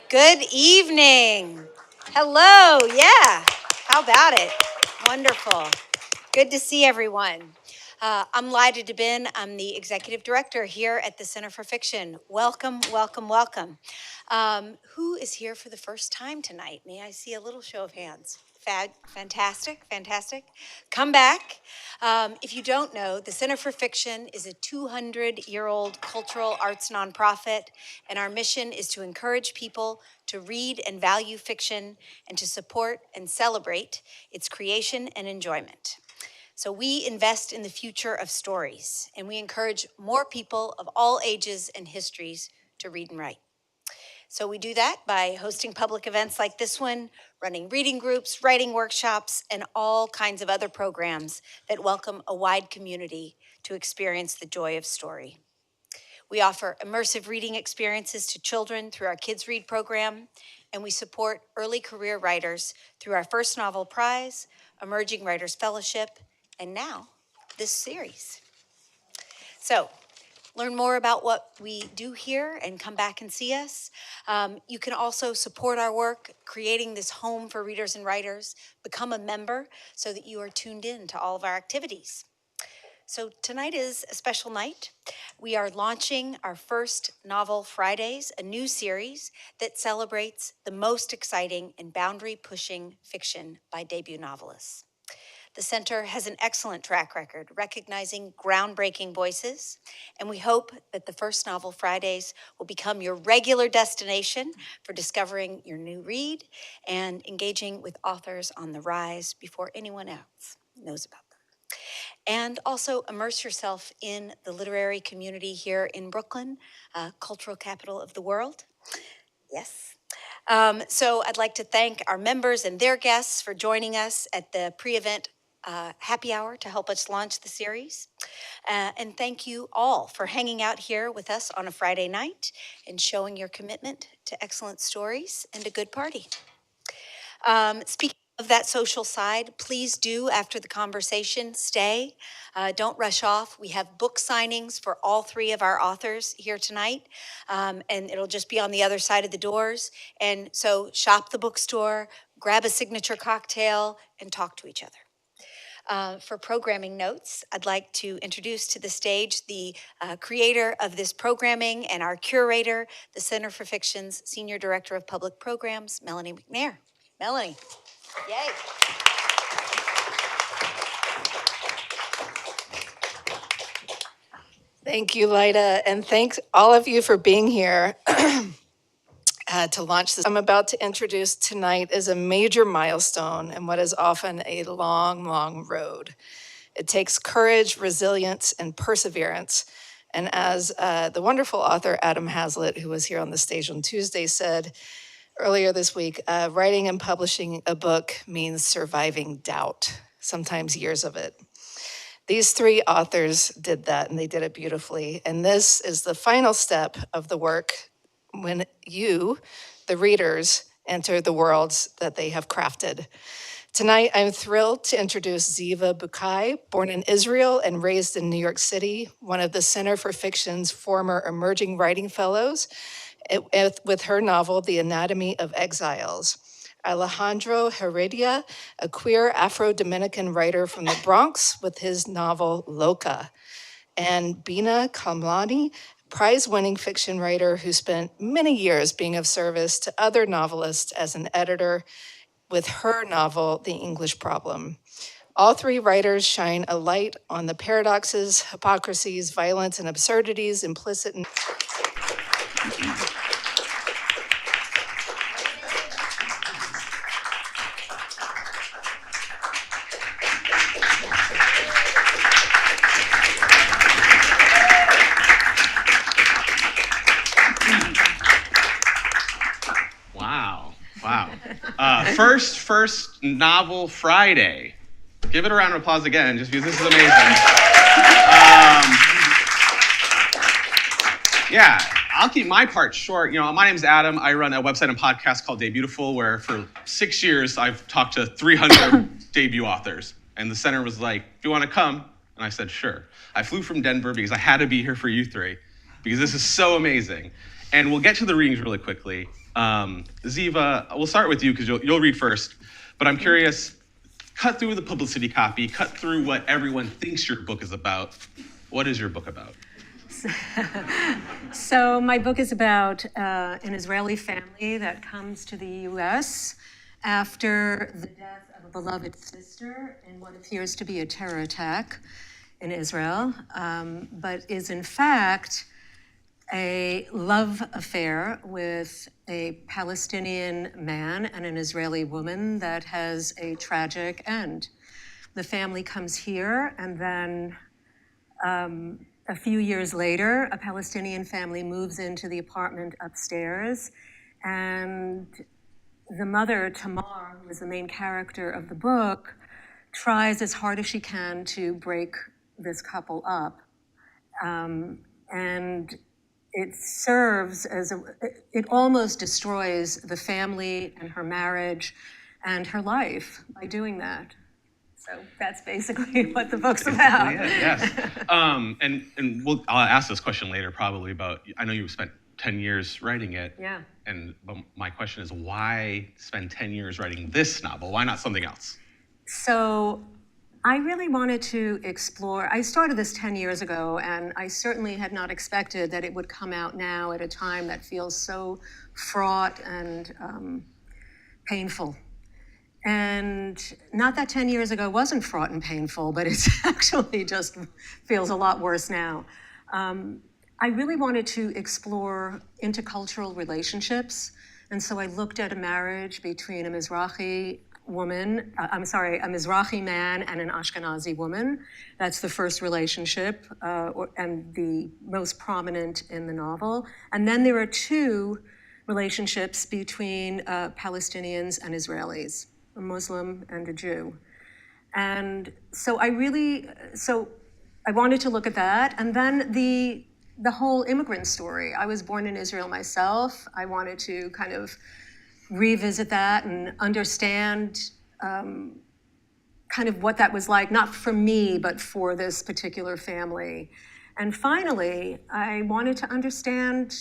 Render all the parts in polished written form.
Good evening. Hello, yeah. How about it? Wonderful. Good to see everyone. I'm Lida Debin. I'm the executive director here at the Center for Fiction. Welcome, welcome, welcome. Who is here for the first time tonight? May I see a little show of hands? Fantastic, fantastic. Come back. If you don't know, the Center for Fiction is a 200-year-old cultural arts nonprofit, and our mission is to encourage people to read and value fiction and to support and celebrate its creation and enjoyment. So we invest in the future of stories, and we encourage more people of all ages and histories to read and write. So we do that by hosting public events like this one, running reading groups, writing workshops, and all kinds of other programs that welcome a wide community to experience the joy of story. We offer immersive reading experiences to children through our Kids Read program, and we support early career writers through our First Novel Prize, Emerging Writers Fellowship, and now this series. So, learn more about what we do here and come back and see us. You can also support our work, creating this home for readers and writers. Become a member so that you are tuned in to all of our activities. So tonight is a special night. We are launching our first Novel Fridays, a new series that celebrates the most exciting and boundary-pushing fiction by debut novelists. The Center has an excellent track record recognizing groundbreaking voices, and we hope that the first Novel Fridays will become your regular destination for discovering your new read and engaging with authors on the rise before anyone else knows about them. And also immerse yourself in the literary community here in Brooklyn, cultural capital of the world. Yes. So I'd like to thank our members and their guests for joining us at the pre-event happy hour to help us launch the series. And thank you all for hanging out here with us on a Friday night and showing your commitment to excellent stories and a good party. Speaking of that social side, please do, after the conversation, stay. Don't rush off. We have book signings for all three of our authors here tonight, and it'll just be on the other side of the doors. And so shop the bookstore, grab a signature cocktail, and talk to each other. For programming notes, I'd like to introduce to the stage the creator of this programming and our curator, the Center for Fiction's Senior Director of Public Programs, Melanie McNair. Melanie, yay. Thank you, Lida, and thanks all of you for being here to launch this. I'm about to introduce tonight is a major milestone in what is often a long, long road. It takes courage, resilience, and perseverance. And as the wonderful author Adam Hazlitt, who was here on the stage on Tuesday, said earlier this week, writing and publishing a book means surviving doubt, sometimes years of it. These three authors did that, and they did it beautifully. And this is the final step of the work when you, the readers, enter the worlds that they have crafted. Tonight, I'm thrilled to introduce Zeeva Bukai, born in Israel and raised in New York City, one of the Center for Fiction's former Emerging Writing Fellows, with her novel, The Anatomy of Exiles. Alejandro Heredia, a queer Afro-Dominican writer from the Bronx, with his novel Loca. And Beena Kamlani, prize-winning fiction writer who spent many years being of service to other novelists as an editor, with her novel, The English Problem. All three writers shine a light on the paradoxes, hypocrisies, violence, and absurdities implicit in First Novel Friday. Give it a round of applause again, just because this is amazing. Yeah, I'll keep my part short. My name's Adam. I run a website and podcast called Debutiful, where for 6 years I've talked to 300 debut authors. And the center was like, do you want to come? And I said, sure. I flew from Denver because I had to be here for you three, because this is so amazing. And we'll get to the readings really quickly. Zeeva, we'll start with you because you'll read first. But I'm curious, cut through the publicity copy, cut through what everyone thinks your book is about. What is your book about? So my book is about an Israeli family that comes to the U.S. after the death of a beloved sister in what appears to be a terror attack in Israel, but is in fact a love affair with a Palestinian man and an Israeli woman that has a tragic end. The family comes here, and then a few years later, a Palestinian family moves into the apartment upstairs, and the mother, Tamar, who is the main character of the book, tries as hard as she can to break this couple up. And it serves as it almost destroys the family and her marriage and her life by doing that. So that's basically what the book's about. Yes. I'll ask this question later probably about, I know you spent 10 years writing it. Yeah. But my question is, why spend 10 years writing this novel? Why not something else? So I really wanted to explore, I started this 10 years ago, and I certainly had not expected that it would come out now at a time that feels so fraught and painful. And not that 10 years ago wasn't fraught and painful, but it's actually just feels a lot worse now. I really wanted to explore intercultural relationships. And so I looked at a marriage between a Mizrahi man and an Ashkenazi woman. That's the first relationship and the most prominent in the novel. And then there are two relationships between Palestinians and Israelis, a Muslim and a Jew. And so I wanted to look at that. And then the whole immigrant story. I was born in Israel myself. I wanted to kind of revisit that and understand kind of what that was like, not for me, but for this particular family. And finally, I wanted to understand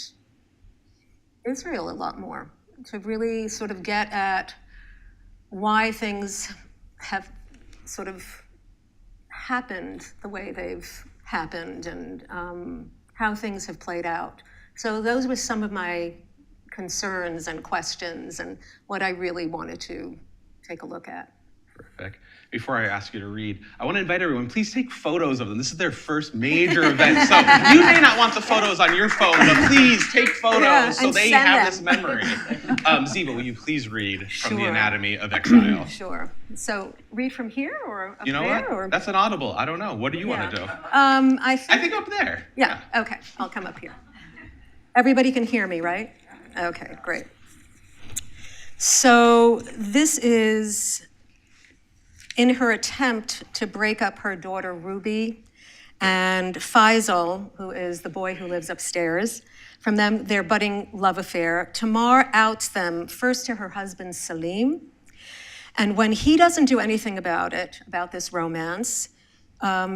Israel a lot more, to really sort of get at why things have sort of happened the way they've happened and how things have played out. So those were some of my concerns and questions and what I really wanted to take a look at. Perfect. Before I ask you to read, I want to invite everyone, please take photos of them. This is their first major event. So you may not want the photos on your phone, but please take photos so they have this memory. Zeeva, will you please read from The Anatomy of Exile? Sure. So read from here or up there? You know what? Or? That's an audible. I don't know. What do you want to do? I think up there. Yeah, okay. I'll come up here. Everybody can hear me, right? Okay, great. So this is in her attempt to break up her daughter Ruby and Faisal, who is the boy who lives upstairs, from their budding love affair. Tamar outs them first to her husband Salim, and when he doesn't do anything about this romance,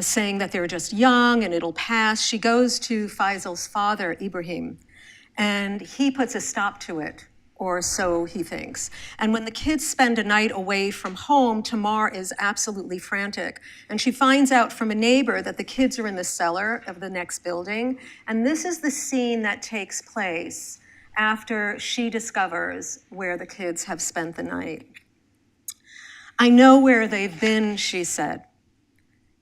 saying that they're just young and it'll pass, she goes to Faisal's father, Ibrahim, and he puts a stop to it, or so he thinks. And when the kids spend a night away from home, Tamar is absolutely frantic. And she finds out from a neighbor that the kids are in the cellar of the next building. And this is the scene that takes place after she discovers where the kids have spent the night. I know where they've been, she said.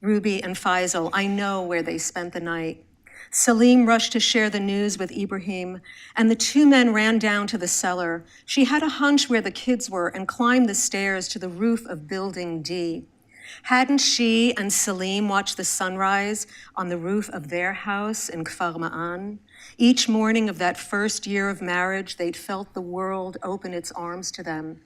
Ruby and Faisal, I know where they spent the night. Salim rushed to share the news with Ibrahim, and the two men ran down to the cellar. She had a hunch where the kids were and climbed the stairs to the roof of Building D. Hadn't she and Salim watched the sunrise on the roof of their house in Kfar Ma'an? Each morning of that first year of marriage, they'd felt the world open its arms to them.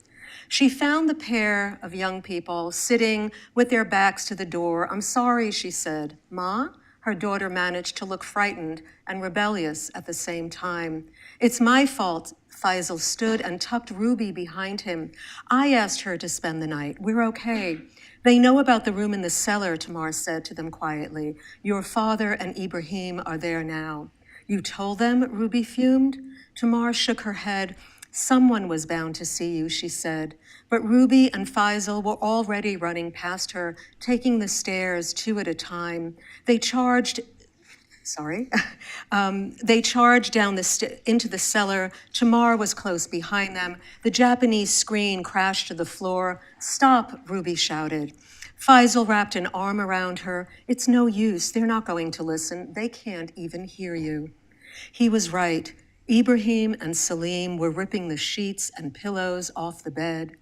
She found the pair of young people sitting with their backs to the door. I'm sorry, she said. Ma? Her daughter managed to look frightened and rebellious at the same time. It's my fault. Faisal stood and tucked Ruby behind him. I asked her to spend the night. We're okay. They know about the room in the cellar, Tamar said to them quietly. Your father and Ibrahim are there now. You told them? Ruby fumed. Tamar shook her head. Someone was bound to see you, she said. But Ruby and Faisal were already running past her, taking the stairs 2 at a time. They charged they charged down into the cellar. Tamar was close behind them. The Japanese screen crashed to the floor. "Stop," Ruby shouted. Faisal wrapped an arm around her. "It's no use. They're not going to listen. They can't even hear you." He was right. Ibrahim and Salim were ripping the sheets and pillows off the bed.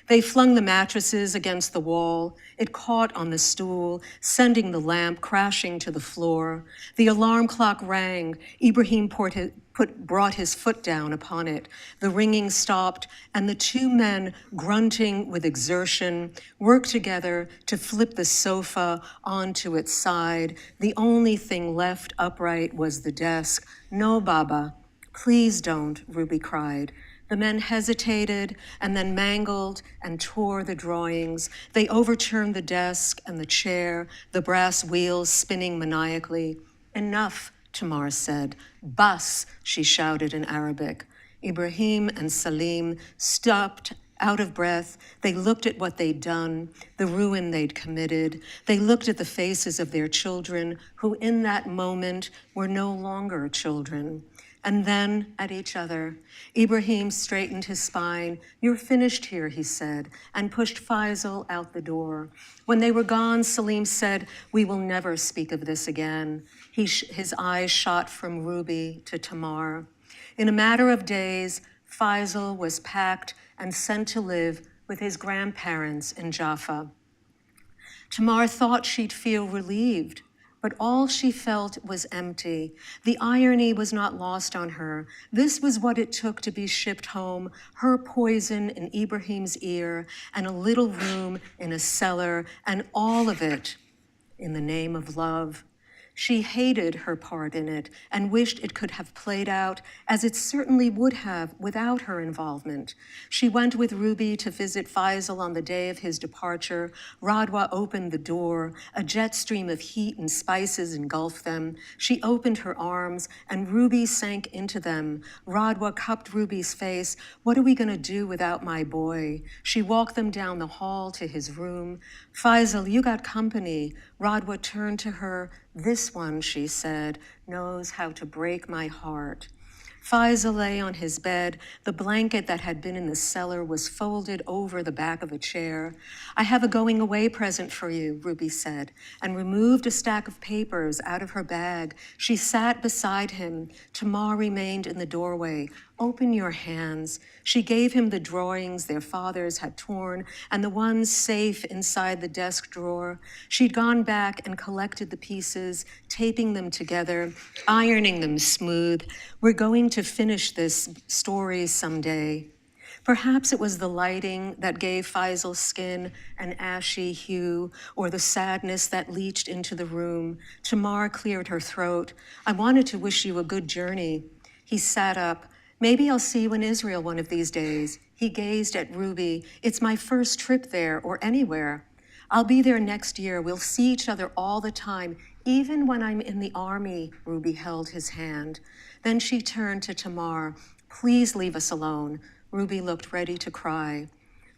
They flung the mattresses against the wall. It caught on the stool, sending the lamp crashing to the floor. The alarm clock rang. Ibrahim brought his foot down upon it. The ringing stopped, and the 2 men, grunting with exertion, worked together to flip the sofa onto its side. The only thing left upright was the desk. "No, Baba. Please don't," Ruby cried. The men hesitated and then mangled and tore the drawings. They overturned the desk and the chair, the brass wheels spinning maniacally. "Enough," Tamar said. "Bas," she shouted in Arabic. Ibrahim and Salim stopped, out of breath. They looked at what they'd done, the ruin they'd committed. They looked at the faces of their children, who in that moment were no longer children. And then at each other. Ibrahim straightened his spine. "You're finished here," he said, and pushed Faisal out the door. When they were gone, Salim said, "We will never speak of this again." His eyes shot from Ruby to Tamar. In a matter of days, Faisal was packed and sent to live with his grandparents in Jaffa. Tamar thought she'd feel relieved, but all she felt was empty. The irony was not lost on her. This was what it took to be shipped home, her poison in Ibrahim's ear, and a little room in a cellar, and all of it in the name of love. She hated her part in it and wished it could have played out, as it certainly would have without her involvement. She went with Ruby to visit Faisal on the day of his departure. Radwa opened the door. A jet stream of heat and spices engulfed them. She opened her arms, and Ruby sank into them. Radwa cupped Ruby's face. "What are we going to do without my boy?" She walked them down the hall to his room. "Faisal, you got company." Radwa turned to her. "This one," she said, "knows how to break my heart." Faisal lay on his bed. The blanket that had been in the cellar was folded over the back of a chair. "I have a going away present for you," Ruby said, and removed a stack of papers out of her bag. She sat beside him. Tamar remained in the doorway. "Open your hands." She gave him the drawings their fathers had torn and the ones safe inside the desk drawer. She'd gone back and collected the pieces, taping them together, ironing them smooth. "We're going to finish this story someday." Perhaps it was the lighting that gave Faisal's skin an ashy hue, or the sadness that leached into the room. Tamar cleared her throat. "I wanted to wish you a good journey." He sat up. "Maybe I'll see you in Israel one of these days." He gazed at Ruby. "It's my first trip there or anywhere." "I'll be there next year. We'll see each other all the time, even when I'm in the army." Ruby held his hand. Then she turned to Tamar. "Please leave us alone." Ruby looked ready to cry.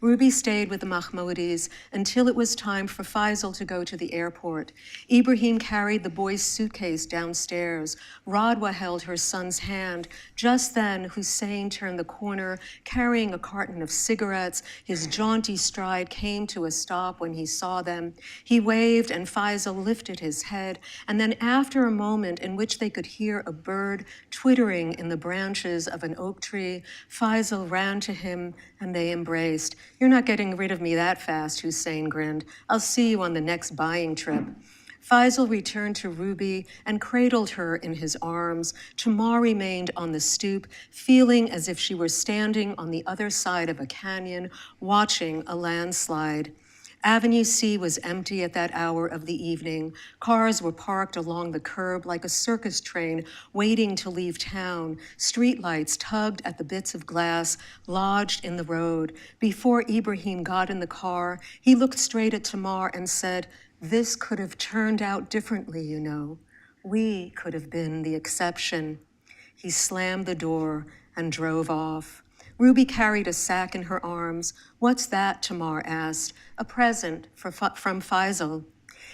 Ruby stayed with the Mahmoudis until it was time for Faisal to go to the airport. Ibrahim carried the boy's suitcase downstairs. Radwa held her son's hand. Just then, Hussein turned the corner, carrying a carton of cigarettes. His jaunty stride came to a stop when he saw them. He waved, and Faisal lifted his head. And then, after a moment in which they could hear a bird twittering in the branches of an oak tree, Faisal ran to him, and they embraced. "You're not getting rid of me that fast," Hussein grinned. "I'll see you on the next buying trip." Faisal returned to Ruby and cradled her in his arms. Tamar remained on the stoop, feeling as if she were standing on the other side of a canyon, watching a landslide. Avenue C was empty at that hour of the evening. Cars were parked along the curb like a circus train waiting to leave town. Streetlights tugged at the bits of glass lodged in the road. Before Ibrahim got in the car, he looked straight at Tamar and said, "This could have turned out differently, you know. We could have been the exception." He slammed the door and drove off. Ruby carried a sack in her arms. "What's that?" Tamar asked. "A present from Faisal."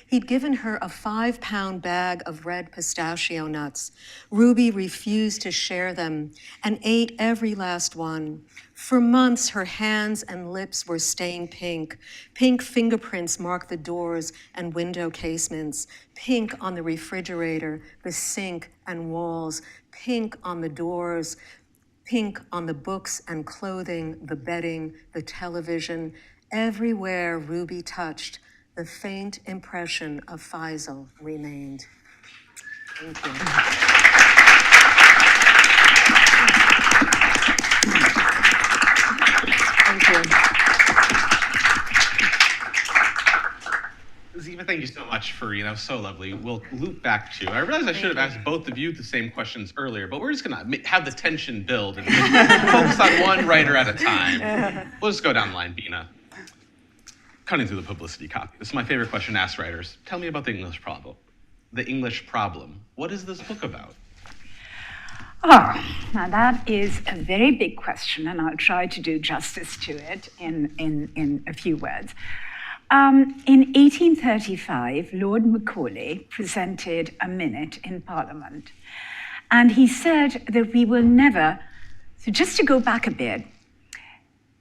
He'd given her a 5-pound bag of red pistachio nuts. Ruby refused to share them and ate every last one. For months, her hands and lips were stained pink. Pink fingerprints marked the doors and window casements. Pink on the refrigerator, the sink and walls. Pink on the doors. Pink on the books and clothing, the bedding, the television. Everywhere Ruby touched, the faint impression of Faisal remained. Thank you. Thank you. Zeeva, thank you so much for, so lovely. We'll loop back to, I realize I should have asked both of you the same questions earlier, but we're just gonna have the tension build and focus on one writer at a time. We'll just go down the line, Beena. Cutting through the publicity copy. This is my favorite question to ask writers. Tell me about the English problem. The English problem. What is this book about? Oh, now that is a very big question, and I'll try to do justice to it in a few words. In 1835, Lord Macaulay presented a minute in Parliament, and he said that we will never, so just to go back a bit,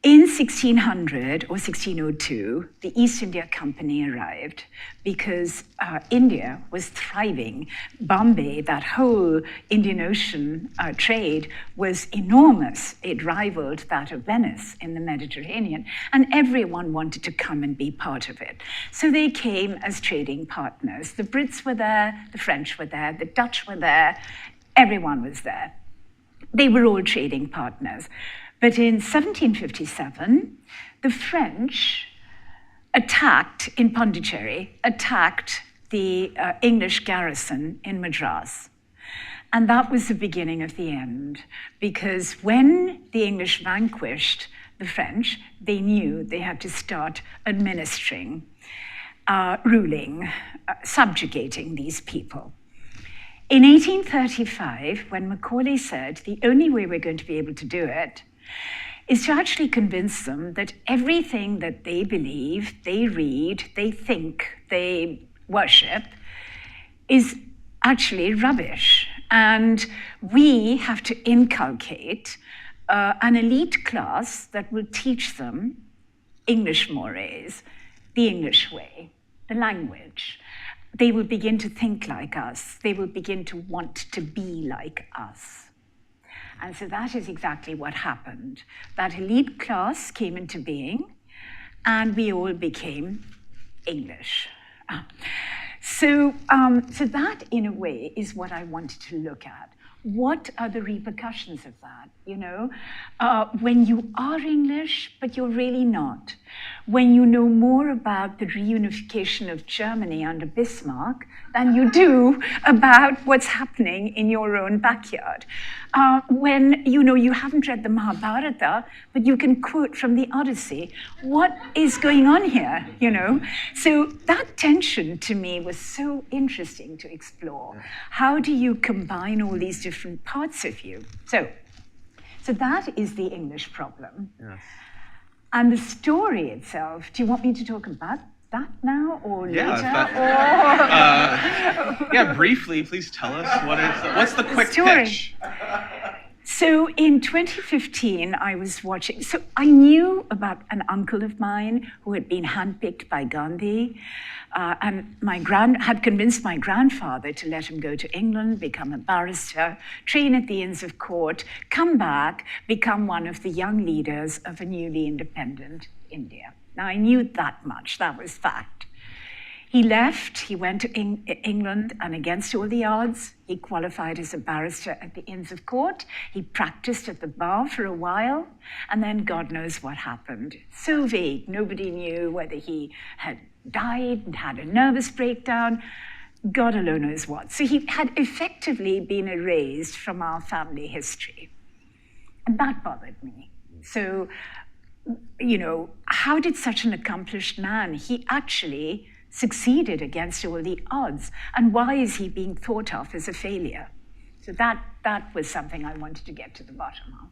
in 1600 or 1602, the East India Company arrived because India was thriving. Bombay, that whole Indian Ocean trade was enormous. It rivaled that of Venice in the Mediterranean, and everyone wanted to come and be part of it. So they came as trading partners. The Brits were there, the French were there, the Dutch were there, everyone was there. They were all trading partners. But in 1757, the French attacked, in Pondicherry, attacked the English garrison in Madras. And that was the beginning of the end, because when the English vanquished the French, they knew they had to start administering, ruling, subjugating these people. In 1835, when Macaulay said the only way we're going to be able to do it is to actually convince them that everything that they believe, they read, they think, they worship is actually rubbish. And we have to inculcate an elite class that will teach them English mores, the English way, the language. They will begin to think like us. They will begin to want to be like us. And so that is exactly what happened. That elite class came into being, and we all became English. So that, in a way, is what I wanted to look at. What are the repercussions of that? When you are English, but you're really not. When you know more about the reunification of Germany under Bismarck than you do about what's happening in your own backyard. When you haven't read the Mahabharata, but you can quote from the Odyssey. What is going on here? So that tension to me was so interesting to explore. How do you combine all these different parts of you? So that is the English problem. Yes. And the story itself, do you want me to talk about that now or later? Yeah, briefly, please tell us what's the quick pitch? So in 2015, I was watching, so I knew about an uncle of mine who had been handpicked by Gandhi, and had convinced my grandfather to let him go to England, become a barrister, train at the Inns of Court, come back, become one of the young leaders of a newly independent India. Now, I knew that much, that was fact. He left, he went to England, and against all the odds, he qualified as a barrister at the Inns of Court. He practiced at the bar for a while, and then God knows what happened. So vague, nobody knew whether he had died and had a nervous breakdown. God alone knows what. So he had effectively been erased from our family history. And that bothered me. So, how did such an accomplished man, he actually succeeded against all the odds, and why is he being thought of as a failure? So that was something I wanted to get to the bottom of.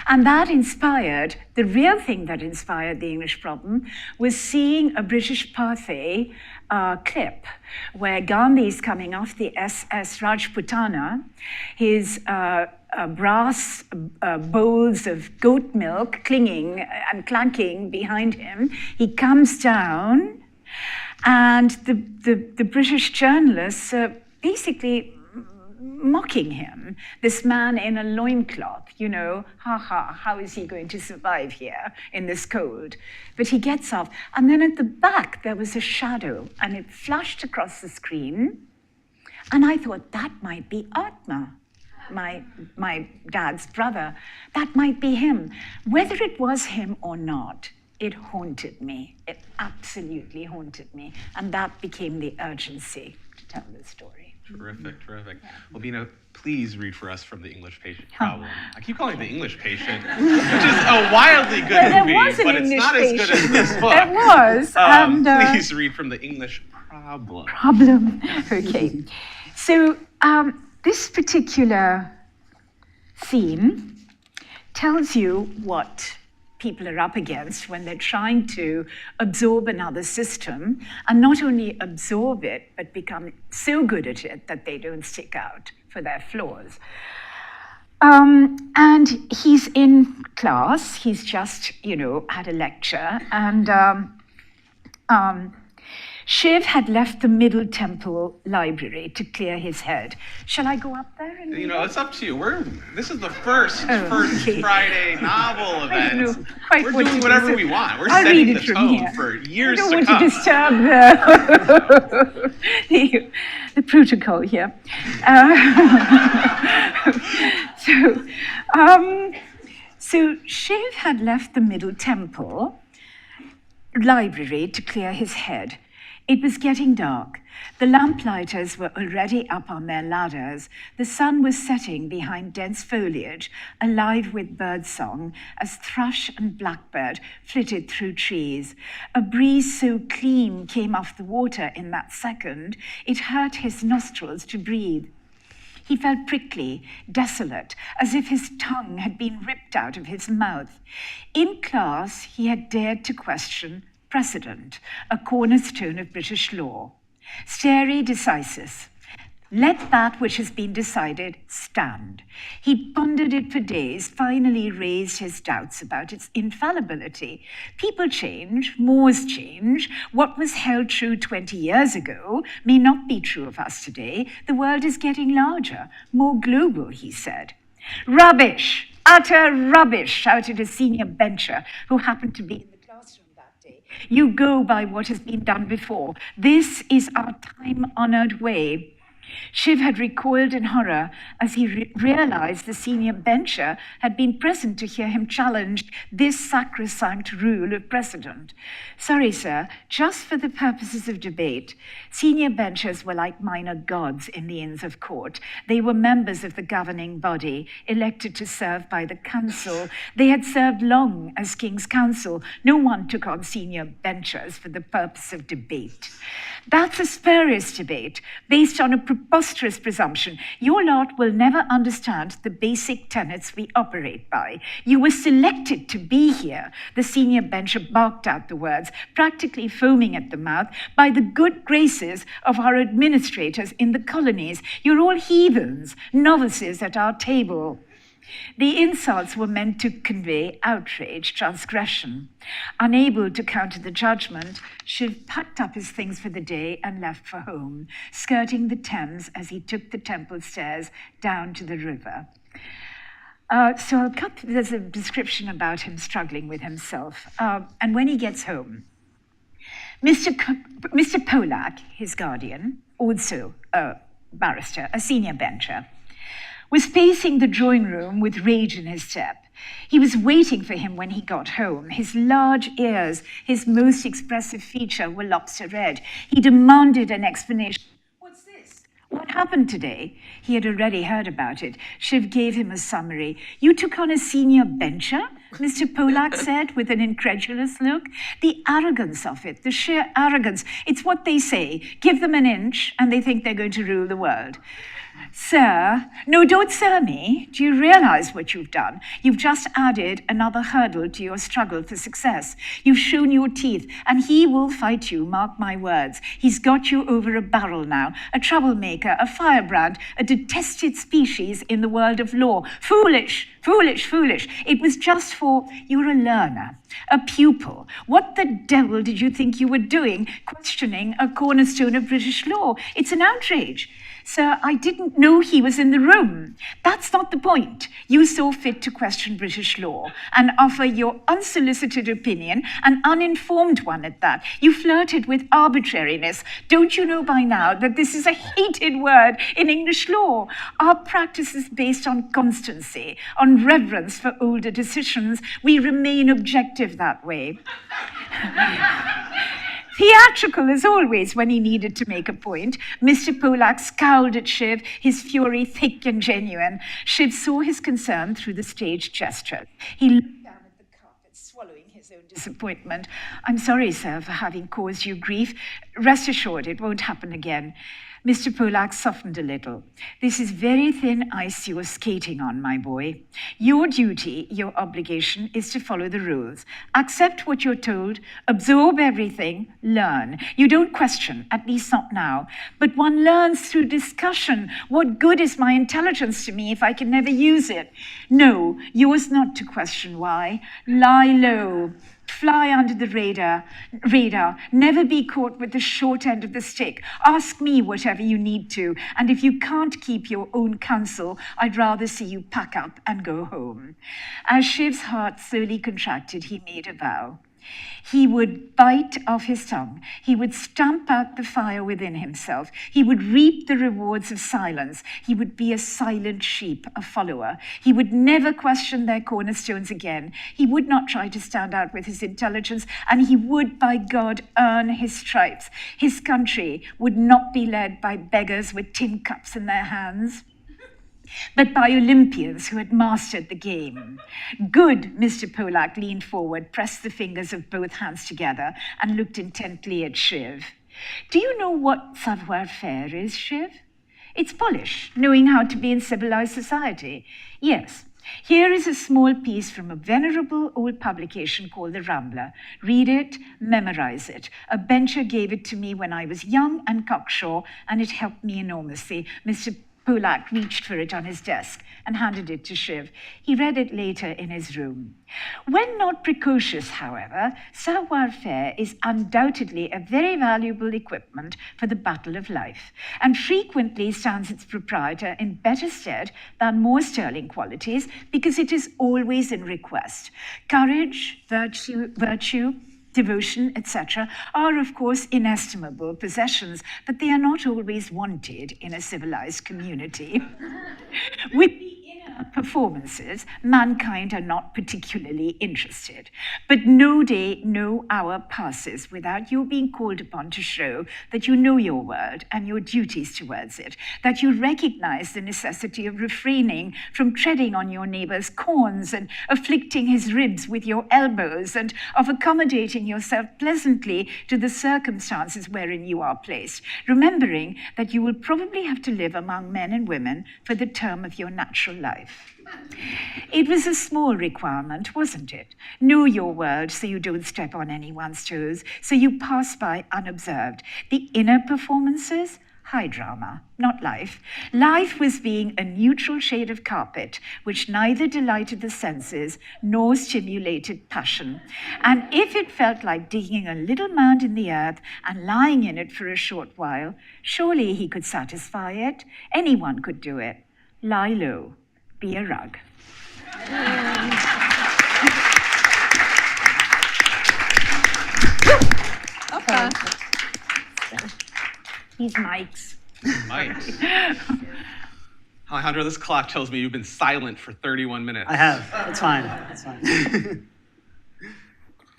And that inspired, the real thing that inspired the English problem was seeing a British Pathé clip where Gandhi is coming off the SS Rajputana, his brass bowls of goat milk clinging and clanking behind him. He comes down, and the British journalists are basically mocking him, this man in a loincloth, how is he going to survive here in this cold? But he gets off, and then at the back there was a shadow, and it flashed across the screen, and I thought that might be Atma, my dad's brother. That might be him. Whether it was him or not, it haunted me. It absolutely haunted me, and that became the urgency to tell the story. Terrific, terrific. Well, Beena, please read for us from The English Patient Problem. I keep calling it The English Patient, which is a wildly good movie, but it's not as good as this book. It was. Please read from The English Problem. Okay. So this particular theme tells you what people are up against when they're trying to absorb another system, and not only absorb it, but become so good at it that they don't stick out for their flaws. And he's in class, he's just, had a lecture, and Shiv had left the Middle Temple library to clear his head. Shall I go up there? And it's up to you. This is the first Friday novel event. We're doing whatever we want. We're setting the tone for years to come. I don't want to disturb the protocol here. So Shiv had left the Middle Temple library to clear his head. It was getting dark. The lamplighters were already up on their ladders. The sun was setting behind dense foliage, alive with birdsong, as thrush and blackbird flitted through trees. A breeze so clean came off the water in that second, it hurt his nostrils to breathe. He felt prickly, desolate, as if his tongue had been ripped out of his mouth. In class, he had dared to question precedent, a cornerstone of British law. Stare decisis. Let that which has been decided stand. He pondered it for days, finally raised his doubts about its infallibility. People change, mores change. What was held true 20 years ago may not be true of us today. The world is getting larger, more global, he said. Rubbish, utter rubbish, shouted a senior bencher who happened to be in the classroom that day. You go by what has been done before. This is our time-honored way. Shiv had recoiled in horror as he realized the senior bencher had been present to hear him challenge this sacrosanct rule of precedent. Sorry, sir, just for the purposes of debate, senior benchers were like minor gods in the Inns of Court. They were members of the governing body, elected to serve by the council. They had served long as King's Counsel. No one took on senior benchers for the purpose of debate. That's a spurious debate based on a preposterous presumption. Your lot will never understand the basic tenets we operate by. You were selected to be here, the senior bencher barked out the words, practically foaming at the mouth, by the good graces of our administrators in the colonies. You're all heathens, novices at our table. The insults were meant to convey outrage, transgression. Unable to counter the judgment, Shiv packed up his things for the day and left for home, skirting the Thames as he took the temple stairs down to the river. There's a description about him struggling with himself. And when he gets home, Mr. Polak, his guardian, also a barrister, a senior bencher, was pacing the drawing room with rage in his step. He was waiting for him when he got home. His large ears, his most expressive feature, were lobster red. He demanded an explanation. What's this? What happened today? He had already heard about it. Shiv gave him a summary. You took on a senior bencher? Mr. Polak said with an incredulous look. The arrogance of it, the sheer arrogance. It's what they say. Give them an inch and they think they're going to rule the world. Sir, no, don't sir me. Do you realize what you've done? You've just added another hurdle to your struggle for success. You've shown your teeth, and he will fight you, mark my words. He's got you over a barrel now, a troublemaker, a firebrand, a detested species in the world of law. Foolish, foolish, foolish. It was just you're a learner, a pupil. What the devil did you think you were doing, questioning a cornerstone of British law? It's an outrage. Sir, I didn't know he was in the room. That's not the point. You saw fit to question British law and offer your unsolicited opinion, an uninformed one at that. You flirted with arbitrariness. Don't you know by now that this is a hated word in English law? Our practice is based on constancy, on reverence for older decisions. We remain objective that way. Theatrical as always when he needed to make a point. Mr. Polak scowled at Shiv, his fury thick and genuine. Shiv saw his concern through the stage gesture. He looked down at the carpet, swallowing his own disappointment. I'm sorry, sir, for having caused you grief. Rest assured, it won't happen again. Mr. Polak softened a little. This is very thin ice you are skating on, my boy. Your duty, your obligation, is to follow the rules. Accept what you're told, absorb everything, learn. You don't question, at least not now. But one learns through discussion. What good is my intelligence to me if I can never use it? No, yours not to question why. Lie low. Fly under the radar, never be caught with the short end of the stick. Ask me whatever you need to, and if you can't keep your own counsel, I'd rather see you pack up and go home. As Shiv's heart slowly contracted, he made a vow. He would bite off his tongue. He would stamp out the fire within himself. He would reap the rewards of silence. He would be a silent sheep, a follower. He would never question their cornerstones again. He would not try to stand out with his intelligence, and he would, by God, earn his stripes. His country would not be led by beggars with tin cups in their hands, but by Olympians who had mastered the game. Good, Mr. Polak leaned forward, pressed the fingers of both hands together, and looked intently at Shiv. Do you know what savoir-faire is, Shiv? It's polish, knowing how to be in civilized society. Yes. Here is a small piece from a venerable old publication called The Rambler. Read it, memorize it. A bencher gave it to me when I was young and cocksure, and it helped me enormously. Mr. Polak reached for it on his desk and handed it to Shiv. He read it later in his room. When not precocious, however, savoir-faire is undoubtedly a very valuable equipment for the battle of life, and frequently stands its proprietor in better stead than more sterling qualities because it is always in request. Courage, virtue, devotion, etc., are of course inestimable possessions, but they are not always wanted in a civilized community. With the inner performances, mankind are not particularly interested. But no day, no hour passes without you being called upon to show that you know your world and your duties towards it, that you recognize the necessity of refraining from treading on your neighbor's corns and afflicting his ribs with your elbows, and of accommodating yourself pleasantly to the circumstances wherein you are placed, remembering that you will probably have to live among men and women for the term of your natural life. It was a small requirement, wasn't it? Know your world so you don't step on anyone's toes, so you pass by unobserved. The inner performances, high drama, not life. Life was being a neutral shade of carpet, which neither delighted the senses nor stimulated passion. And if it felt like digging a little mound in the earth and lying in it for a short while, surely he could satisfy it. Anyone could do it. Lie low. Be a rug. Okay. These mics. Mics. Alejandro, this clock tells me you've been silent for 31 minutes. I have. It's fine. It's fine.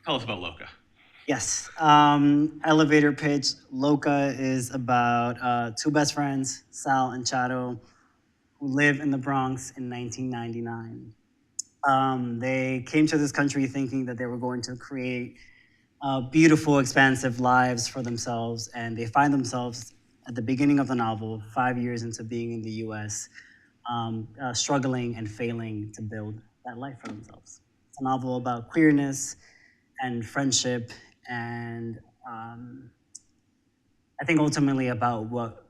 Tell us about Loca. Yes. Elevator pitch. Loca is about two best friends, Sal and Chado, who live in the Bronx in 1999. They came to this country thinking that they were going to create beautiful, expansive lives for themselves, and they find themselves at the beginning of the novel, 5 years into being in the US, struggling and failing to build that life for themselves. It's a novel about queerness and friendship, and I think ultimately about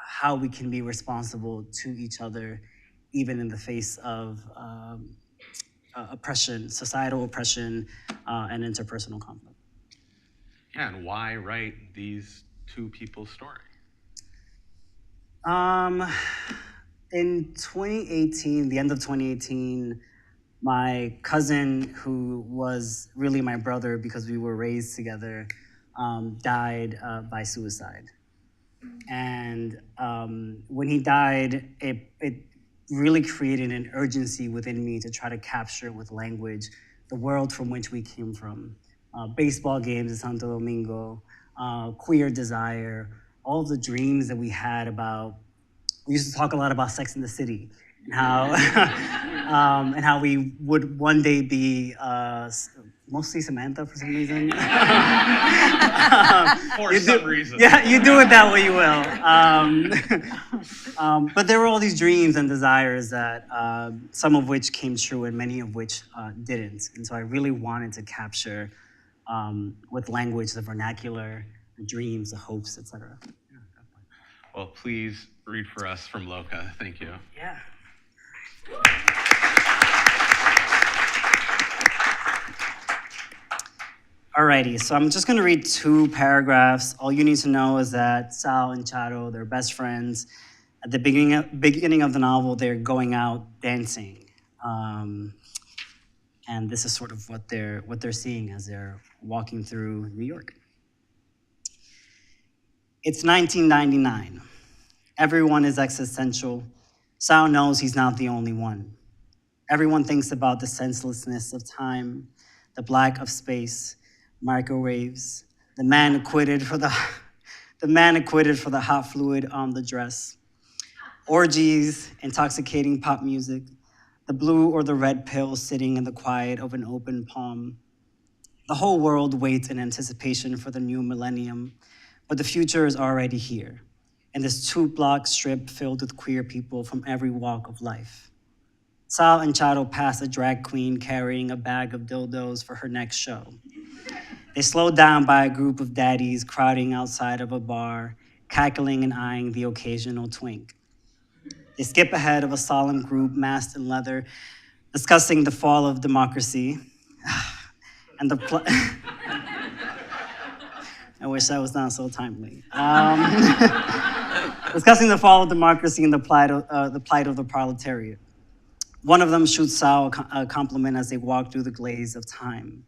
how we can be responsible to each other, even in the face of oppression, societal oppression, and interpersonal conflict. Yeah, and why write these two people's story? In 2018, the end of 2018, my cousin, who was really my brother because we were raised together, died by suicide. And when he died, it really created an urgency within me to try to capture with language the world from which we came from. Baseball games in Santo Domingo, queer desire, all of the dreams that we had about. We used to talk a lot about Sex in the City and how and how we would one day be mostly Samantha for some reason. For some reason. Yeah, you do it that way, you will. But there were all these dreams and desires that some of which came true and many of which didn't. And so I really wanted to capture with language the vernacular, the dreams, the hopes, etc. Well, please read for us from Loca. Thank you. Yeah. Alrighty, so I'm just gonna read 2 paragraphs. All you need to know is that Sal and Charo, they're best friends. At the beginning of the novel, they're going out dancing. And this is sort of what they're seeing as they're walking through New York. It's 1999. Everyone is existential. Sal knows he's not the only one. Everyone thinks about the senselessness of time, the black of space, microwaves, the man acquitted for the hot fluid on the dress, orgies, intoxicating pop music, the blue or the red pill sitting in the quiet of an open palm. The whole world waits in anticipation for the new millennium, but the future is already here, in this 2-block strip filled with queer people from every walk of life. Sal and Charo pass a drag queen carrying a bag of dildos for her next show. They slow down by a group of daddies crowding outside of a bar, cackling and eyeing the occasional twink. They skip ahead of a solemn group masked in leather, discussing the fall of democracy and I wish that was not so timely. Discussing the fall of democracy and the plight of the proletariat. One of them shoots Sal a compliment as they walk through the glaze of time.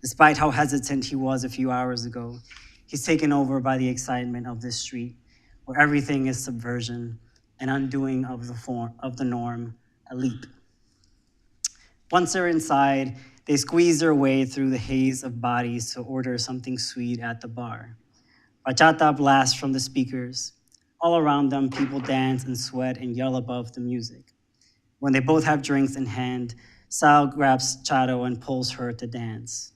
Despite how hesitant he was a few hours ago, he's taken over by the excitement of this street, where everything is subversion, an undoing of the norm, a leap. Once they're inside, they squeeze their way through the haze of bodies to order something sweet at the bar. Bachata blasts from the speakers. All around them, people dance and sweat and yell above the music. When they both have drinks in hand, Sal grabs Charo and pulls her to dance.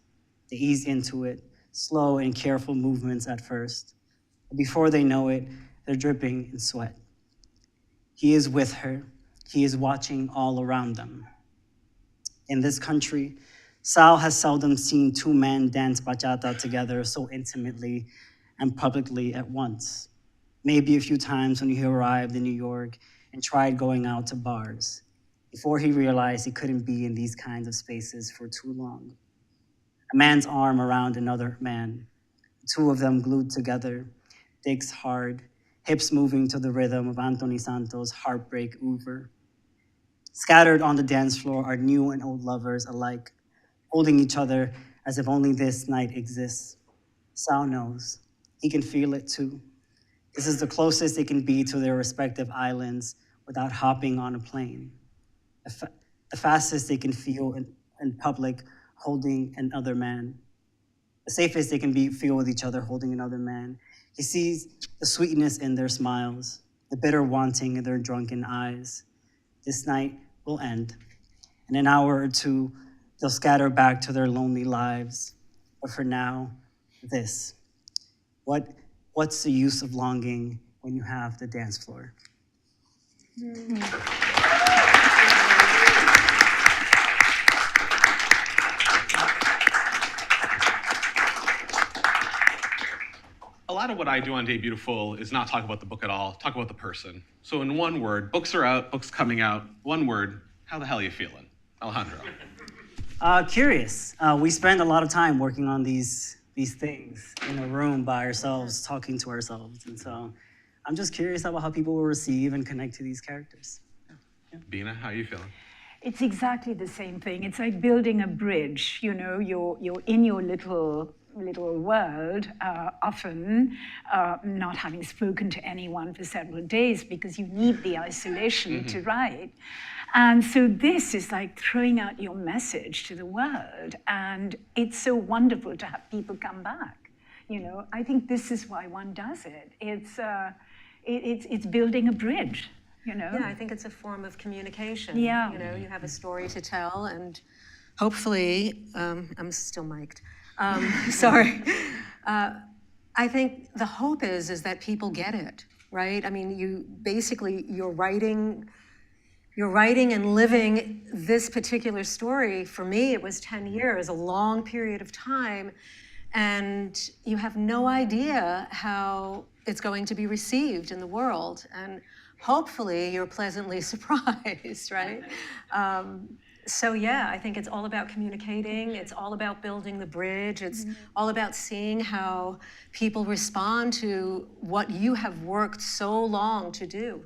They ease into it, slow and careful movements at first. But before they know it, they're dripping in sweat. He is with her. He is watching all around them. In this country, Sal has seldom seen 2 men dance bachata together so intimately and publicly at once. Maybe a few times when he arrived in New York and tried going out to bars, before he realized he couldn't be in these kinds of spaces for too long. A man's arm around another man, the 2 of them glued together, digs hard, hips moving to the rhythm of Anthony Santos' Heartbreak Over. Scattered on the dance floor are new and old lovers alike, holding each other as if only this night exists. Sal knows. He can feel it too. This is the closest they can be to their respective islands without hopping on a plane. The fastest they can feel in public holding another man. The safest they can feel with each other holding another man. He sees the sweetness in their smiles, the bitter wanting in their drunken eyes. This night will end. In an hour or 2, they'll scatter back to their lonely lives. But for now, this. What's the use of longing when when you have the dance floor. A lot of what I do on Debutiful is not talk about the book at all, talk about the person. So in one word, books are out, books coming out. One word, how the hell are you feeling? Alejandro. Curious. We spend a lot of time working on these things in a room by ourselves, talking to ourselves. And so I'm just curious about how people will receive and connect to these characters. Beena, how are you feeling? It's exactly the same thing. It's like building a bridge. You know, you're in your little world, often not having spoken to anyone for several days because you need the isolation to write. And so this is like throwing out your message to the world. And it's so wonderful to have people come back. You know, I think this is why one does it. It's building a bridge, you know? Yeah, I think it's a form of communication. Yeah. You know, you have a story to tell, and hopefully, I'm still mic'd. Sorry. I think the hope is that people get it, right? I mean, you're writing and living this particular story. For me, it was 10 years, a long period of time, and you have no idea how it's going to be received in the world. And hopefully you're pleasantly surprised, right? So yeah, I think it's all about communicating. It's all about building the bridge. It's all about seeing how people respond to what you have worked so long to do.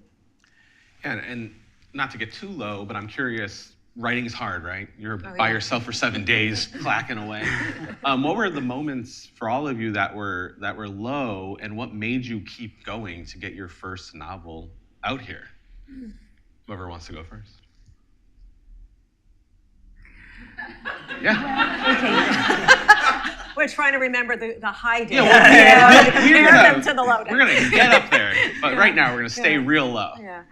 And not to get too low, but I'm curious, writing's hard, right? You're by yourself for 7 days, clacking away. What were the moments for all of you that were low, and what made you keep going to get your first novel out here? Whoever wants to go first. Yeah. Okay. We're trying to remember the high days. Compare them to the low days. We're gonna get up there, but right now we're gonna stay real low. Yeah.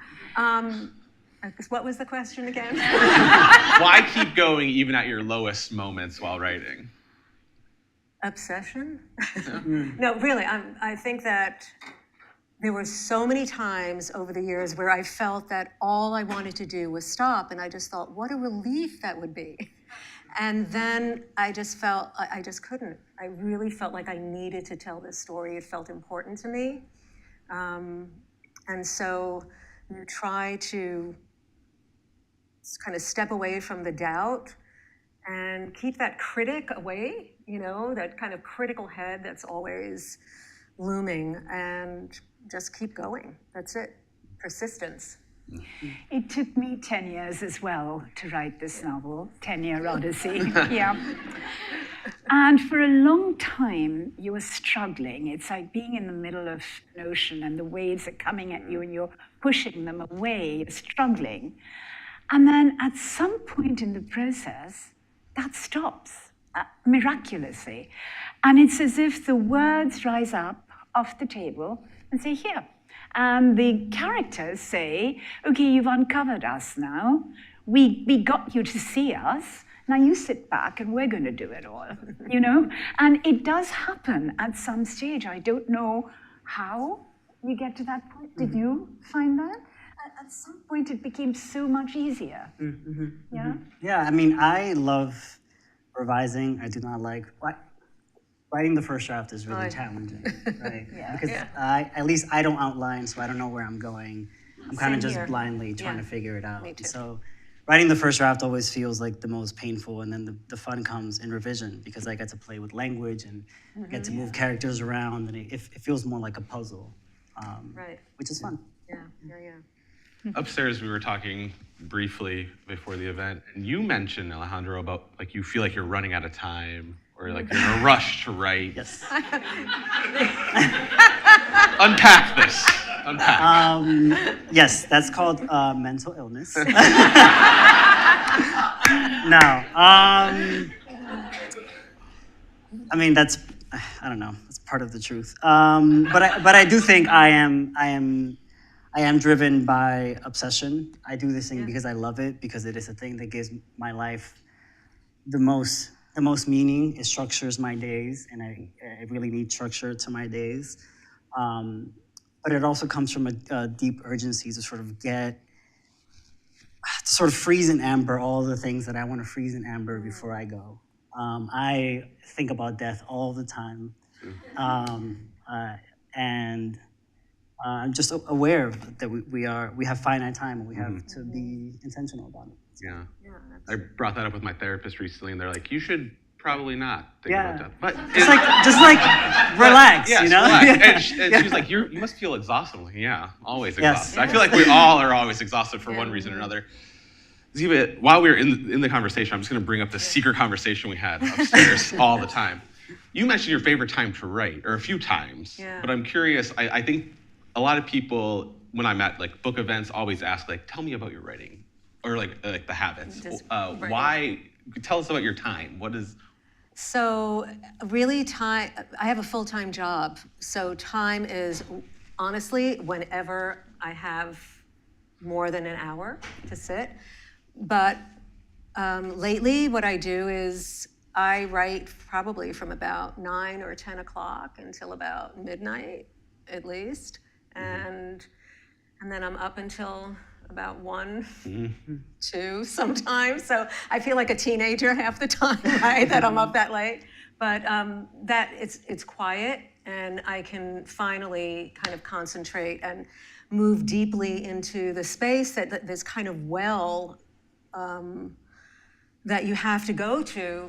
What was the question again? Why keep going even at your lowest moments while writing? Obsession? No, really, I think that there were so many times over the years where I felt that all I wanted to do was stop, and I just thought, what a relief that would be. And then I just felt, I just couldn't. I really felt like I needed to tell this story. It felt important to me. And so you try to kind of step away from the doubt and keep that critic away, you know, that kind of critical head that's always looming, and just keep going. That's it. Persistence. It took me 10 years as well to write this novel, 10-Year Odyssey. Yeah. And for a long time, you were struggling. It's like being in the middle of an ocean and the waves are coming at you and you're pushing them away, you're struggling. And then at some point in the process, that stops miraculously. And it's as if the words rise up off the table and say, here. And the characters say, okay, you've uncovered us now. We got you to see us. Now you sit back and we're going to do it all, you know? And it does happen at some stage. I don't know how you get to that point. Did you find that? At some point, it became so much easier. Yeah? Yeah, I mean, I love revising. I do not like... Writing the first draft is really challenging, right? Because at least I don't outline, so I don't know where I'm going. I'm kind of just blindly trying to figure it out. Me too. So writing the first draft always feels like the most painful, and then the fun comes in revision because I get to play with language and get to move characters around, and it feels more like a puzzle, which is fun. Yeah. Upstairs, we were talking briefly before the event, and you mentioned, Alejandro, about like you feel like you're running out of time, or like you're in a rush to write. Yes. Unpack this. Unpack. Yes, that's called mental illness. No. I mean, I don't know. That's part of the truth. But I do think I am driven by obsession. I do this thing because I love it, because it is a thing that gives my life the most meaning. It structures my days, and I really need structure to my days. but it also comes from a deep urgency to sort of freeze in amber all the things that I want to freeze in amber before I go. I think about death all the time. And I'm just aware that we have finite time and we have to be intentional about it. Yeah. I brought that up with my therapist recently, and they're like, you should probably not think about death. But just like relax, yes, you know? Relax. And she's like, you must feel exhausted. I'm like, yeah, always exhausted. I feel like we all are always exhausted for one reason or another. Zeeva, while we were in the conversation, I'm just going to bring up the secret conversation we had upstairs all the time. You mentioned your favorite time to write, or a few times. But I'm curious, I think a lot of people, when I'm at like book events, always ask, like, tell me about your writing, or like the habits. Why? Tell us about your time. What is? So really I have a full-time job. So time is honestly whenever I have more than an hour to sit. But lately what I do is I write probably from about 9 or 10 o'clock until about midnight at least. And then I'm up until about 1, 2 sometimes. So I feel like a teenager half the time, right? That I'm up that late. But that it's quiet, and I can finally kind of concentrate and move deeply into the space that this kind of well that you have to go to,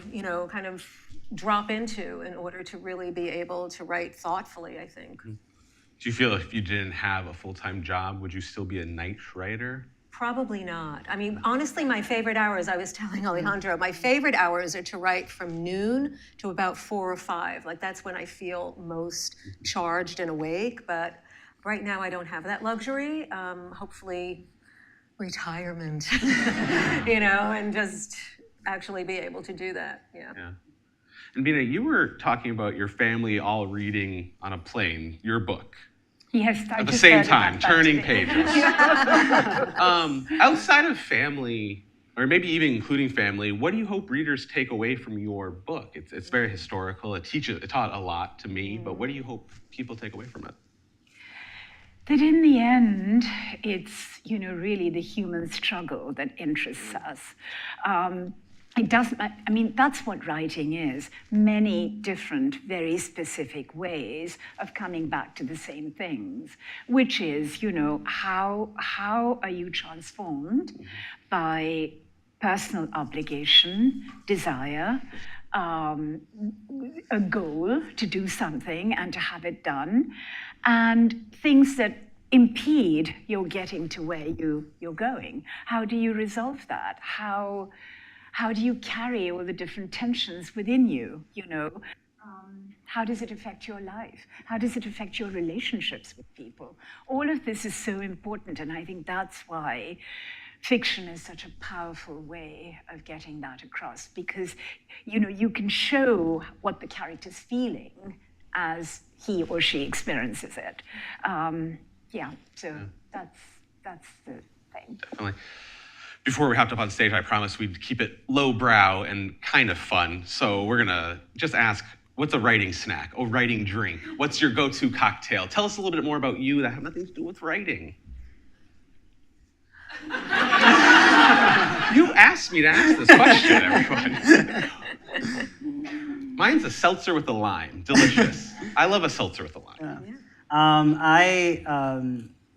kind of drop into in order to really be able to write thoughtfully, I think. Do you feel if you didn't have a full-time job, would you still be a night writer? Probably not. I mean, honestly, my favorite hours, I was telling Alejandro, my favorite hours are to write from noon to about 4 or 5. Like, that's when I feel most charged and awake. But right now, I don't have that luxury. Hopefully, retirement, and just actually be able to do that. Yeah. And Beena, you were talking about your family all reading on a plane your book. Yes, at the same time, turning pages. Outside of family, or maybe even including family, what do you hope readers take away from your book? It's very historical. It taught a lot to me, but what do you hope people take away from it? That in the end, it's, really the human struggle that interests us. It doesn't, that's what writing is. Many different, very specific ways of coming back to the same things, which is, how are you transformed by personal obligation, desire, a goal to do something and to have it done, and things that impede your getting to where you're going. How do you resolve that? How do you carry all the different tensions within you, How does it affect your life? How does it affect your relationships with people? All of this is so important, and I think that's why fiction is such a powerful way of getting that across, because, you can show what the character's feeling as he or she experiences it. That's the thing. Definitely. Before we hopped up on stage, I promised we'd keep it lowbrow and kind of fun. So we're gonna just ask, what's a writing snack or writing drink? What's your go-to cocktail? Tell us a little bit more about you that have nothing to do with writing. You asked me to ask this question, everyone. Mine's a seltzer with a lime. Delicious. I love a seltzer with a lime.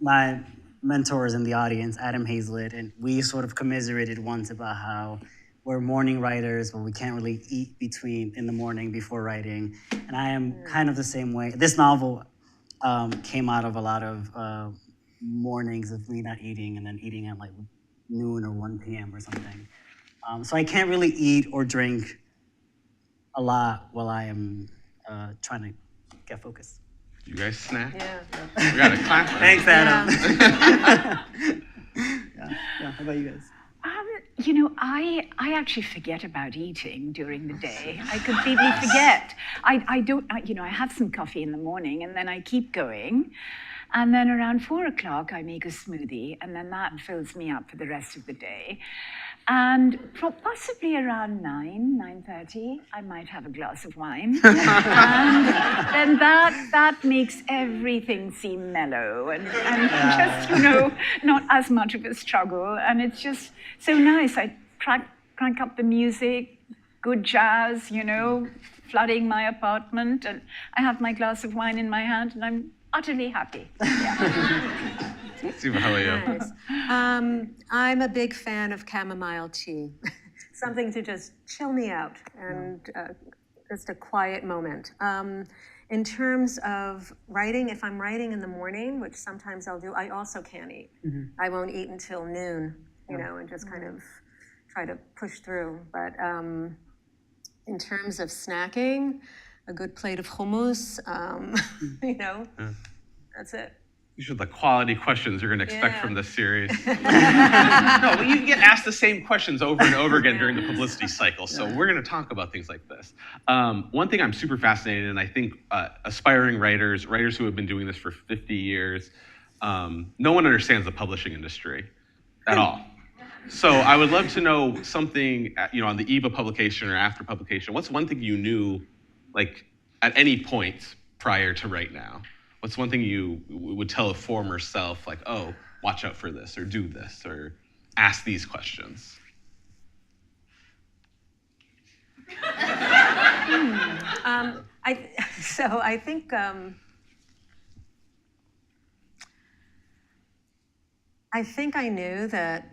My mentor is in the audience, Adam Hazlitt, and we sort of commiserated once about how we're morning writers, but we can't really eat in the morning before writing. And I am kind of the same way. This novel came out of a lot of mornings of me not eating and then eating at like noon or 1 p.m. or something. So I can't really eat or drink a lot while I am trying to get focused. You guys snack? Yeah. We got a clap. Thanks, Adam. How about you guys? I actually forget about eating during the day. I completely forget. I don't, I have some coffee in the morning and then I keep going. And then around 4 o'clock, I make a smoothie, and then that fills me up for the rest of the day. And possibly around 9:30, I might have a glass of wine. And then that makes everything seem mellow and just, not as much of a struggle. And it's just so nice. I crank up the music, good jazz, flooding my apartment. And I have my glass of wine in my hand, and I'm utterly happy. Yeah. Zeeva, how are you? Nice. I'm a big fan of chamomile tea. Something to just chill me out and just a quiet moment. In terms of writing, if I'm writing in the morning, which sometimes I'll do, I also can't eat. I won't eat until noon, and just kind of try to push through. But in terms of snacking, a good plate of hummus, that's it. These are the quality questions you're going to expect from this series. No, you get asked the same questions over and over again during the publicity cycle. So we're going to talk about things like this. One thing I'm super fascinated in, I think aspiring writers who have been doing this for 50 years, no one understands the publishing industry at all. So I would love to know something, on the eve of publication or after publication. What's one thing you knew, like at any point prior to right now? What's one thing you would tell a former self, like, oh, watch out for this, or do this, or ask these questions? I think I knew that,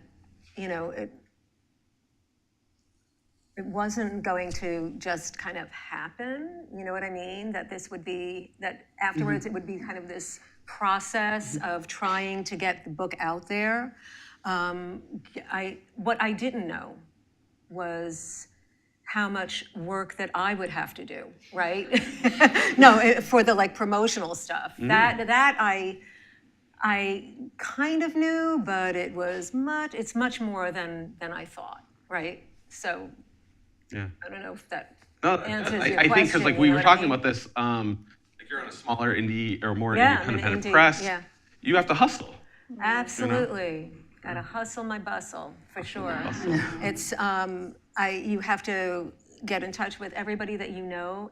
it wasn't going to just kind of happen, you know what I mean? That this would be, that afterwards it would be kind of this process of trying to get the book out there. What I didn't know was how much work that I would have to do, right? No, for the promotional stuff. That I kind of knew, but it's much more than I thought, right? So. Yeah. I don't know if that answers your question. I think because we were talking about this, if you're on a smaller indie or more independent press, you have to hustle. Absolutely. Got to hustle my bustle, for sure. It's, you have to get in touch with everybody that you know,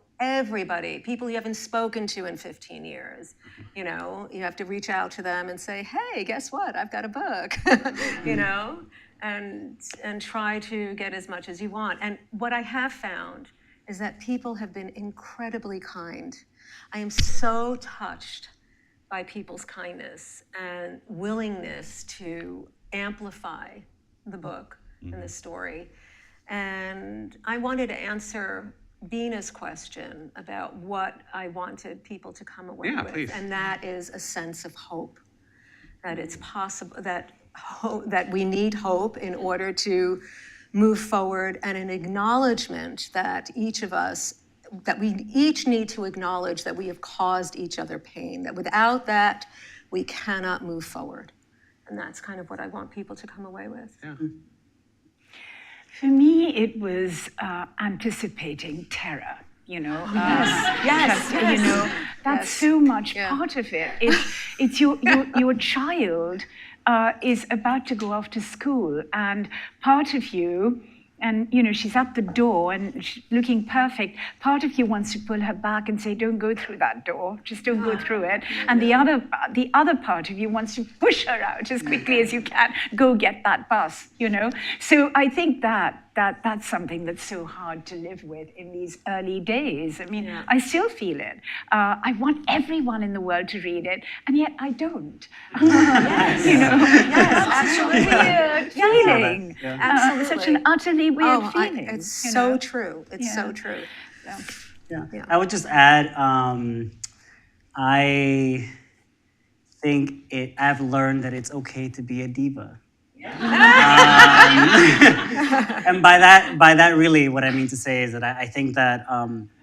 people you haven't spoken to in 15 years. You have to reach out to them and say, hey, guess what? I've got a book, and try to get as much as you want. And what I have found is that people have been incredibly kind. I am so touched by people's kindness and willingness to amplify the book and the story. And I wanted to answer Beena's question about what I wanted people to come away with. Please. And that is a sense of hope, that it's possible, that we need hope in order to move forward, and an acknowledgement that that we each need to acknowledge that we have caused each other pain, that without that, we cannot move forward. And that's kind of what I want people to come away with. Yeah. For me, it was anticipating terror. Yes. That's so much part of it. It's your child is about to go off to school, and part of you, and she's at the door and she's looking perfect. Part of you wants to pull her back and say, "Don't go through that door. Just don't go through it." And the other part of you wants to push her out as quickly as you can. Go get that bus. So I think that's something that's so hard to live with in these early days. I mean, I still feel it. I want everyone in the world to read it, and yet I don't. Yes. Absolutely. Weird feeling. Absolutely. Such an utterly weird feeling. It's so true. It's so true. Yeah. I would just add, I think I've learned that it's okay to be a diva. And by that, really, what I mean to say is that I think that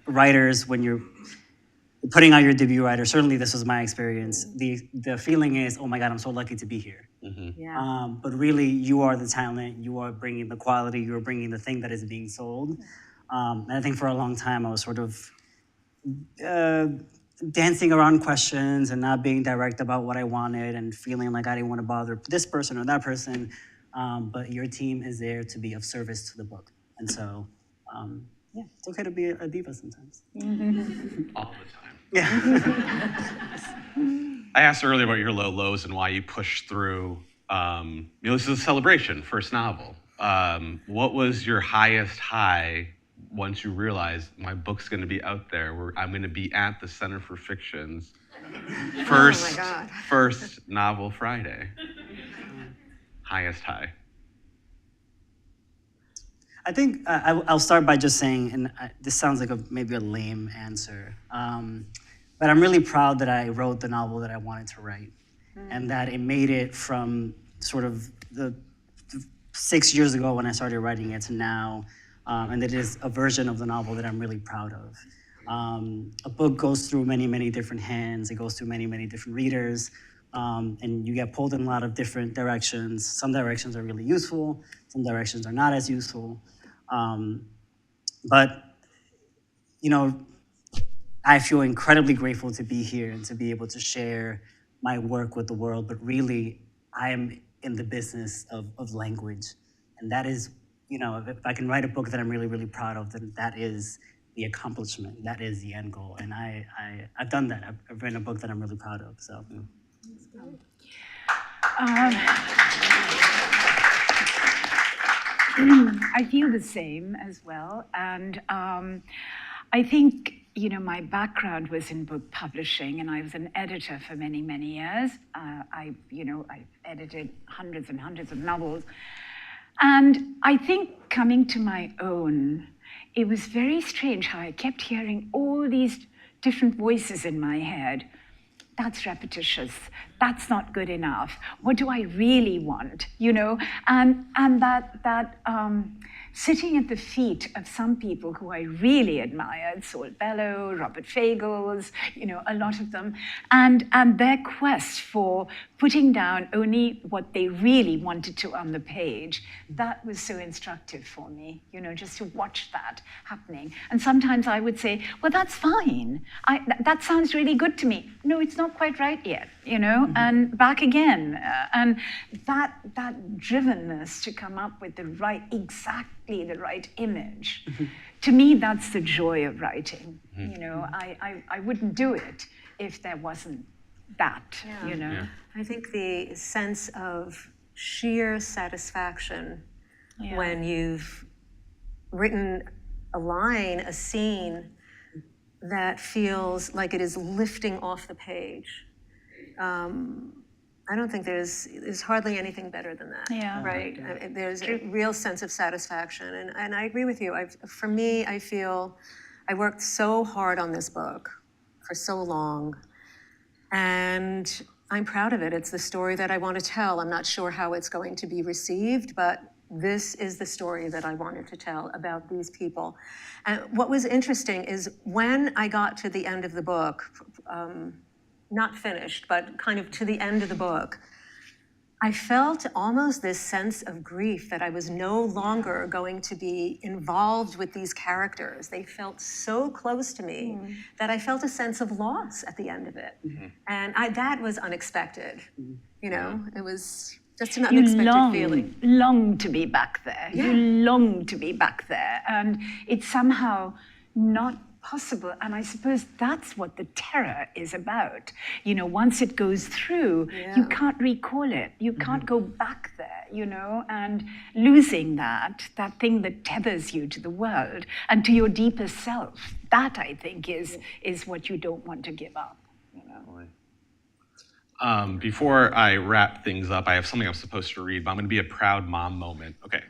writers, when you're putting out your debut writer, certainly this was my experience, the feeling is, oh my God, I'm so lucky to be here. But really, you are the talent, you are bringing the quality, you are bringing the thing that is being sold. And I think for a long time, I was sort of dancing around questions and not being direct about what I wanted and feeling like I didn't want to bother this person or that person. but your team is there to be of service to the book. And so, yeah, it's okay to be a diva sometimes. All the time. Yeah. I asked earlier about your low lows and why you pushed through. This is a celebration, first novel. What was your highest high once you realized my book's going to be out there? I'm going to be at the Center for Fiction's first novel Friday. Highest high. I think I'll start by just saying, and this sounds like maybe a lame answer, but I'm really proud that I wrote the novel that I wanted to write, and that it made it from sort of the 6 years ago when I started writing it to now, and it is a version of the novel that I'm really proud of. A book goes through many, many different hands. It goes through many, many different readers, and you get pulled in a lot of different directions. Some directions are really useful. Some directions are not as useful. But, I feel incredibly grateful to be here and to be able to share my work with the world. But really, I am in the business of language. And that is, if I can write a book that I'm really, really proud of, then that is the accomplishment. That is the end goal. And I've done that. I've written a book that I'm really proud of. So. I feel the same as well. And I think, my background was in book publishing, and I was an editor for many, many years. I've edited hundreds and hundreds of novels. And I think coming to my own, it was very strange how I kept hearing all these different voices in my head. That's repetitious. That's not good enough. What do I really want? And that sitting at the feet of some people who I really admired, Saul Bellow, Robert Fagles, a lot of them, and their quest for putting down only what they really wanted to on the page, that was so instructive for me, just to watch that happening. And sometimes I would say, well, that's fine. That sounds really good to me. No, it's not quite right yet, and back again. And that drivenness to come up with exactly the right image, to me, that's the joy of writing. I wouldn't do it if there wasn't that, Yeah. I think the sense of sheer satisfaction when you've written a line, a scene that feels like it is lifting off the page. I don't think there's hardly anything better than that. Yeah. Right. There's a real sense of satisfaction, and I agree with you. For me, I feel I worked so hard on this book for so long, and I'm proud of it. It's the story that I want to tell. I'm not sure how it's going to be received, but this is the story that I wanted to tell about these people. And what was interesting is when I got to the end of the book, not finished, but kind of to the end of the book, I felt almost this sense of grief that I was no longer going to be involved with these characters. They felt so close to me that I felt a sense of loss at the end of it. And that was unexpected. It was just an unexpected feeling. You long to be back there. Yeah. You long to be back there. And it's somehow not possible. And I suppose that's what the terror is about. Once it goes through, you can't recall it. You can't go back there, and losing that thing that tethers you to the world and to your deeper self, that I think is what you don't want to give up. Before I wrap things up, I have something I'm supposed to read, but I'm going to be a proud mom moment. Okay.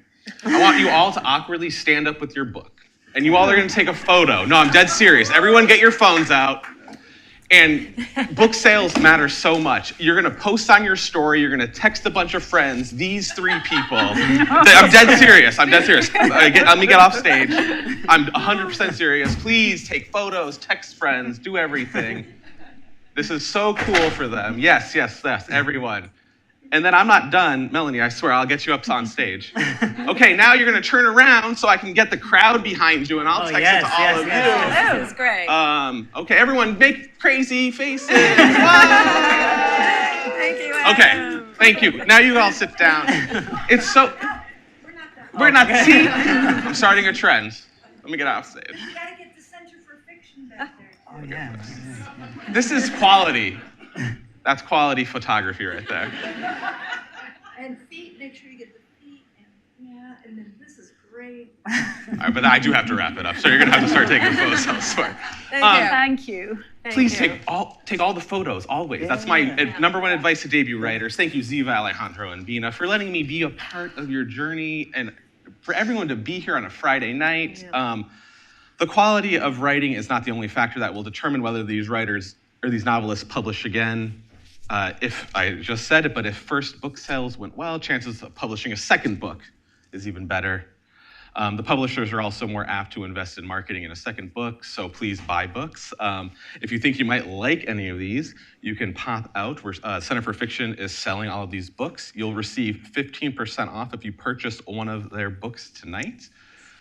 I want you all to awkwardly stand up with your book. And you all are going to take a photo. No, I'm dead serious. Everyone get your phones out. And book sales matter so much. You're going to post on your story. You're going to text a bunch of friends. These 3 people. I'm dead serious. Let me get off stage. I'm 100% serious. Please take photos, text friends, do everything. This is so cool for them. Yes, everyone. And then I'm not done. Melanie, I swear, I'll get you up on stage. Okay, now you're going to turn around so I can get the crowd behind you, and I'll text it to all of you. This is great. Okay, everyone, make crazy faces. Thank you, Adam. Okay, Thank you. Now you all sit down. It's so. We're not. See, I'm starting a trend. Let me get off stage. You gotta get the Center for Fiction back there. Oh, yeah. This is quality. That's quality photography right there. And feet, make sure you get the feet, and then this is great. All right, but I do have to wrap it up, so you're gonna have to start taking photos elsewhere. Thank you. Please take all the photos, always. That's my number one advice to debut writers. Thank you, Zeeva, Alejandro, and Beena, for letting me be a part of your journey and for everyone to be here on a Friday night. The quality of writing is not the only factor that will determine whether these writers or these novelists publish again. If I just said it, but if first book sales went well, chances of publishing a second book is even better. The publishers are also more apt to invest in marketing in a second book, so please buy books. If you think you might like any of these, you can pop out where Center for Fiction is selling all of these books. You'll receive 15% off if you purchase one of their books tonight.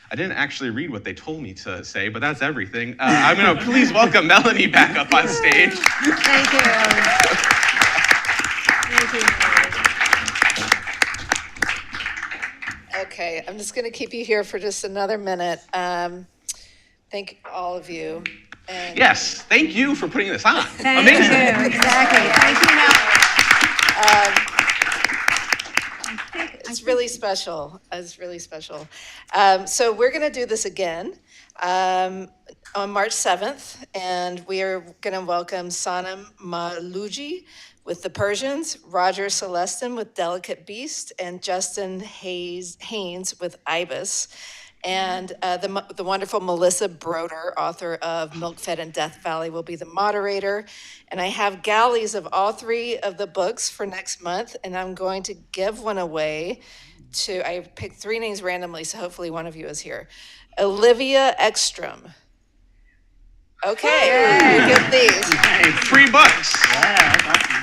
I didn't actually read what they told me to say, but that's everything. I'm gonna please welcome Melanie back up on stage. Thank you. Thank you. Okay, I'm just going to keep you here for just another minute. Thank all of you. And Yes, thank you for putting this on. Thank Amazing. you, exactly. Thank you, Mel. It's really special. It's really special. So we're going to do this again on March 7th, and we are going to welcome Sanam Maluji with The Persians, Roger Celestin with Delicate Beast, and Justin Haynes with Ibis. And the wonderful Melissa Broder, author of Milk Fed and Death Valley, will be the moderator. And I have galleys of all three of the books for next month, and I'm going to give one away to, I picked three names randomly, so hopefully one of you is here. Olivia Ekstrom. Okay, you get these. Free books. Yeah, that's awesome.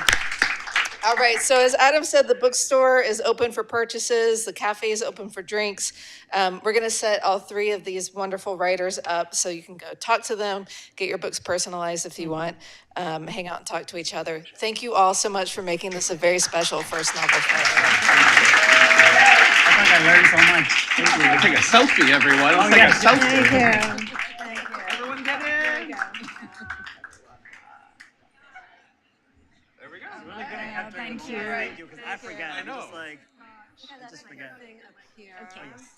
All right, so as Adam said, the bookstore is open for purchases, the cafe is open for drinks. We're gonna set all three of these wonderful writers up so you can go talk to them, get your books personalized if you want, hang out and talk to each other. Thank you all so much for making this a very special first novel fair. I think I learned so much. Thank you. Take a selfie, everyone. Let's take yeah. a selfie. Thank you. Everyone get in. There we go. Really good at capturing Thank the you. moment. Thank you, because I forget. I I'm know. just like, I just forget. Thing up here. Oh, yes.